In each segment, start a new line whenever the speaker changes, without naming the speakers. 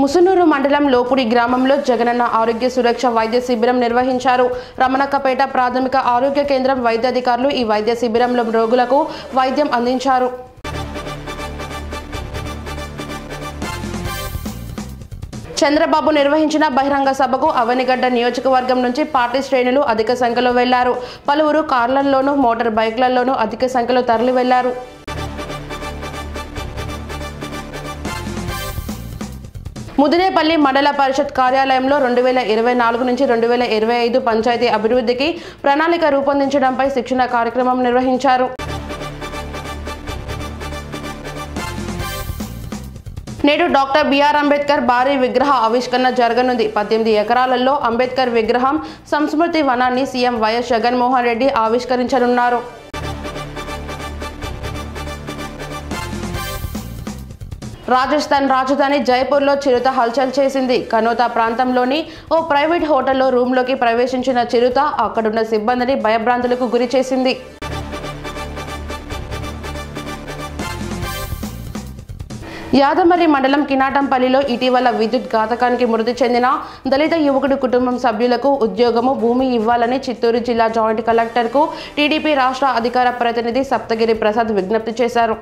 ముసునూరు మండలం లోపుడి గ్రామంలో జగనన్న ఆరోగ్య సురక్ష వైద్య శిబిరం నిర్వహించారు. రమణక్కపేట ప్రాథమిక ఆరోగ్య కేంద్రం వైద్యాధికారులు ఈ వైద్య శిబిరంలో రోగులకు వైద్యం అందించారు. చంద్రబాబు నిర్వహించిన బహిరంగ సభకు అవనిగడ్డ నియోజకవర్గం నుంచి పార్టీ శ్రేణులు అధిక సంఖ్యలో వెళ్లారు. పలువురు కార్లలోనూ మోటార్ బైక్లలోనూ అధిక సంఖ్యలో తరలి వెళ్లారు. ముదినేపల్లి మండల పరిషత్ కార్యాలయంలో 2024 నుంచి 2025 పంచాయతీ అభివృద్ధికి ప్రణాళిక రూపొందించడంపై శిక్షణ కార్యక్రమం నిర్వహించారు. నేడు డాక్టర్ బిఆర్ అంబేద్కర్ భారీ విగ్రహ ఆవిష్కరణ జరగనుంది. 18 ఎకరాలలో అంబేద్కర్ విగ్రహం సంస్మృతి వనాన్ని సీఎం వైఎస్ జగన్మోహన్ రెడ్డి ఆవిష్కరించనున్నారు. రాజస్థాన్ రాజధాని జైపూర్లో చిరుత హల్చల్ చేసింది. కనోతా ప్రాంతంలోని ఓ ప్రైవేట్ హోటల్లో రూమ్లోకి ప్రవేశించిన చిరుత అక్కడున్న సిబ్బందిని భయభ్రాంతులకు గురి చేసింది. యాదమరి మండలం కినాటంపల్లిలో ఇటీవల విద్యుత్ ఘాతకానికి మృతి చెందిన దళిత యువకుడి కుటుంబం సభ్యులకు ఉద్యోగము, భూమి ఇవ్వాలని చిత్తూరు జిల్లా జాయింట్ కలెక్టర్కు టీడీపీ రాష్ట్ర అధికార ప్రతినిధి సప్తగిరి ప్రసాద్ విజ్ఞప్తి చేశారు.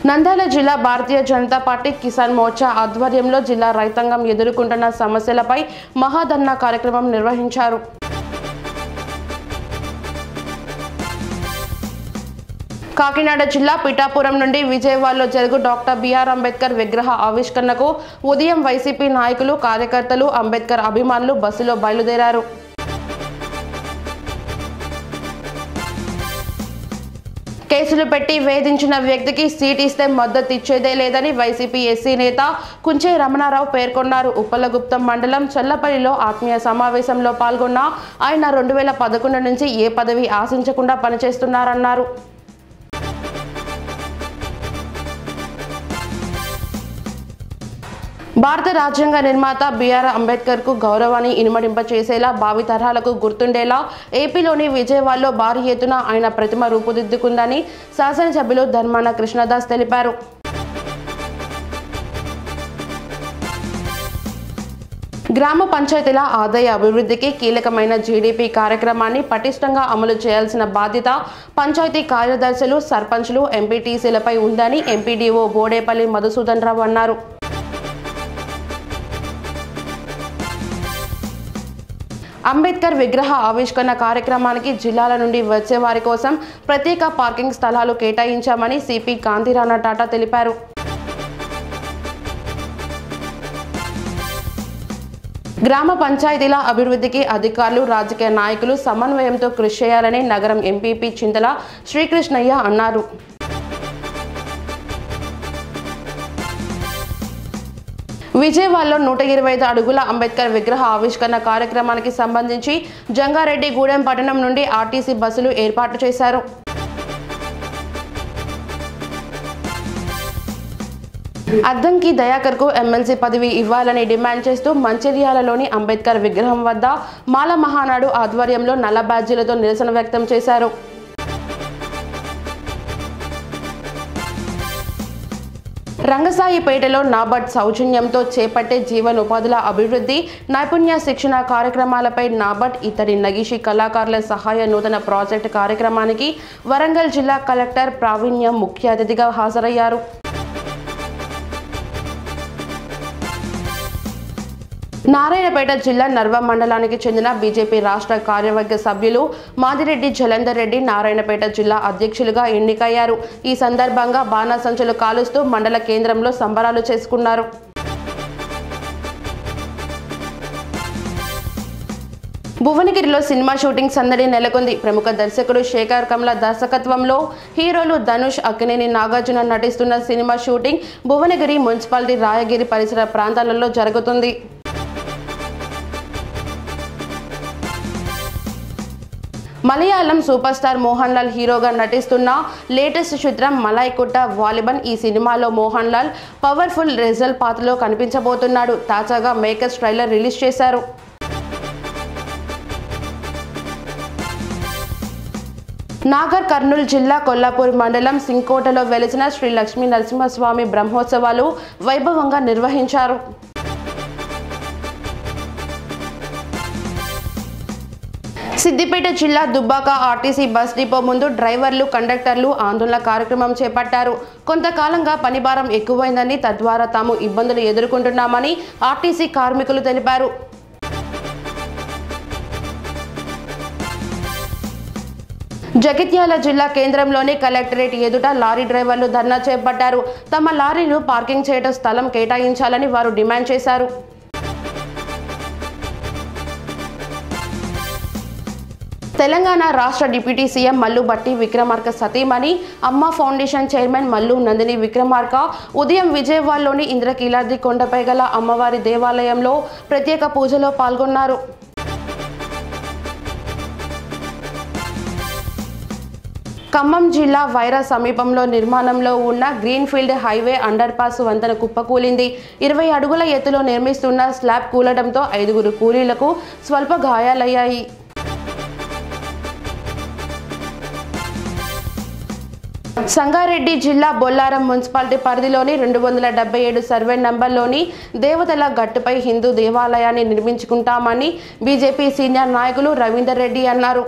నంద్యాల జిల్లా భారతీయ జనతా పార్టీ కిసాన్ మోర్చా ఆధ్వర్యంలో జిల్లా రైతాంగం ఎదుర్కొంటున్న సమస్యలపై మహాధర్నా కార్యక్రమం నిర్వహించారు. కాకినాడ జిల్లా పిఠాపురం నుండి విజయవాడలో జరుగు డాక్టర్ బిఆర్ అంబేద్కర్ విగ్రహ ఆవిష్కరణకు ఉదయం వైసీపీ నాయకులు, కార్యకర్తలు, అంబేద్కర్ అభిమానులు బస్సులో బయలుదేరారు. కేసులు పెట్టి వేధించిన వ్యక్తికి సీట్ ఇస్తే మద్దతు ఇచ్చేదే లేదని వైసీపీ ఎస్సీ నేత కుంచే రమణారావు పేర్కొన్నారు. ఉప్పలగుప్తం మండలం చల్లపల్లిలో ఆత్మీయ సమావేశంలో పాల్గొన్న ఆయన 2011 నుంచి ఏ పదవి ఆశించకుండా పనిచేస్తున్నారన్నారు. భారత రాజ్యాంగ నిర్మాత బిఆర్ అంబేద్కర్ కు గౌరవాన్ని ఇనుమడింప చేసేలా, భావితరాలకు గుర్తుండేలా ఏపీలోని విజయవాడలో భారీ ఎత్తున ఆయన ప్రతిమ రూపుదిద్దుకుందని శాసనసభ్యులు ధర్మాన కృష్ణదాస్ తెలిపారు. గ్రామ పంచాయతీల ఆదాయ అభివృద్ధికి కీలకమైన జీడీపీ కార్యక్రమాన్ని పటిష్టంగా అమలు చేయాల్సిన బాధ్యత పంచాయతీ కార్యదర్శులు, సర్పంచ్లు, ఎంపీటీసీలపై ఉందని ఎంపీడీఓ బోడేపల్లి మధుసూదన్ రావు అన్నారు. అంబేద్కర్ విగ్రహ ఆవిష్కరణ కార్యక్రమానికి జిల్లాల నుండి వచ్చే వారి కోసం ప్రత్యేక పార్కింగ్ స్థలాలు కేటాయించామని సిపి కాంతిరాణా టాటా తెలిపారు. గ్రామ పంచాయతీల అభివృద్ధికి అధికారులు, రాజకీయ నాయకులు సమన్వయంతో కృషి చేయాలని నగరం ఎంపీపీ చింతల శ్రీకృష్ణయ్య అన్నారు. విజయవాడలో 125 అడుగుల అంబేద్కర్ విగ్రహ ఆవిష్కరణ కార్యక్రమానికి సంబంధించి జంగారెడ్డిగూడెం పట్టణం నుండి ఆర్టీసీ బస్సులు ఏర్పాటు చేశారు. అద్దంకి దయాకర్కు ఎమ్మెల్సీ పదవి ఇవ్వాలని డిమాండ్ చేస్తూ మంచిర్యాలలోని అంబేద్కర్ విగ్రహం వద్ద మాల మహానాడు ఆధ్వర్యంలో నల్ల బ్యాడ్జీలతో నిరసన వ్యక్తం చేశారు. రంగసాయిపేటలో నాబార్డ్ సౌజన్యంతో చేపట్టే జీవనోపాధుల అభివృద్ధి, నైపుణ్య శిక్షణ కార్యక్రమాలపై నాబార్డ్ ఇతడి నగిషి కళాకారుల సహాయ నూతన ప్రాజెక్టు కార్యక్రమానికి వరంగల్ జిల్లా కలెక్టర్ ప్రావీణ్య ముఖ్య అతిథిగా హాజరయ్యారు. నారాయణపేట జిల్లా నర్వ మండలానికి చెందిన బీజేపీ రాష్ట్ర కార్యవర్గ సభ్యులు మాదిరెడ్డి జలంధర్ రెడ్డి నారాయణపేట జిల్లా అధ్యక్షులుగా ఎన్నికయ్యారు. ఈ సందర్భంగా బాణాసంచులు కాలుస్తూ మండల కేంద్రంలో సంబరాలు చేసుకున్నారు. భువనగిరిలో సినిమా షూటింగ్ సందడి నెలకొంది. ప్రముఖ దర్శకుడు శేఖర్ కమల దర్శకత్వంలో హీరోలు ధనుష్, అక్కినేని నాగార్జున నటిస్తున్న cinema shooting Bhuvanagiri municipality Rayagiri పరిసర ప్రాంతాలలో జరుగుతుంది. మలయాళం సూపర్ స్టార్ మోహన్ లాల్ హీరోగా నటిస్తున్న లేటెస్ట్ చిత్రం మలాయికుట్ట వాలిబన్. ఈ సినిమాలో మోహన్ లాల్ పవర్ఫుల్ రెజల్ పాత్రలో కనిపించబోతున్నాడు. తాజాగా మేకర్స్ ట్రైలర్ రిలీజ్ చేశారు. నాగర్ కర్నూలు జిల్లా కొల్లాపూర్ మండలం సింకోటలో వెలిసిన శ్రీ లక్ష్మీ నరసింహస్వామి బ్రహ్మోత్సవాలు వైభవంగా నిర్వహించారు. సిద్దిపేట జిల్లా దుబ్బాక ఆర్టీసీ బస్ డిపో ముందు డ్రైవర్లు, కండక్టర్లు ఆందోళన కార్యక్రమం చేపట్టారు. కొంతకాలంగా పనిభారం ఎక్కువైందని, తద్వారా తాము ఇబ్బందులు ఎదుర్కొంటున్నామని ఆర్టీసీ కార్మికులు తెలిపారు. జగిత్యాల జిల్లా కేంద్రంలోని కలెక్టరేట్ ఎదుట లారీ డ్రైవర్లు ధర్నా చేపట్టారు. తమ లారీలు పార్కింగ్ చేయడం స్థలం కేటాయించాలని వారు డిమాండ్ చేశారు. తెలంగాణ రాష్ట్ర డిప్యూటీ సీఎం మల్లు భట్టి విక్రమార్క సతీమణి అమ్మ ఫౌండేషన్ చైర్మన్ మల్లు నందిని విక్రమార్క ఉదయం విజయవాడలోని ఇంద్రకీలాద్రి కొండపై గల అమ్మవారి దేవాలయంలో ప్రత్యేక పూజలో పాల్గొన్నారు. ఖమ్మం జిల్లా వైరా సమీపంలో నిర్మాణంలో ఉన్న గ్రీన్ఫీల్డ్ హైవే అండర్ పాస్ వంతెన కుప్పకూలింది. 20 అడుగుల ఎత్తులో నిర్మిస్తున్న స్లాబ్ కూలడంతో 5 కూలీలకు స్వల్ప గాయాలయ్యాయి. సంగారెడ్డి జిల్లా బొల్లారం మున్సిపాలిటీ పరిధిలోని 277 సర్వే నంబర్లోని దేవతల గట్టుపై హిందూ దేవాలయాన్ని నిర్మించుకుంటామని బీజేపీ సీనియర్ నాయకులు రవీందర్ రెడ్డి అన్నారు.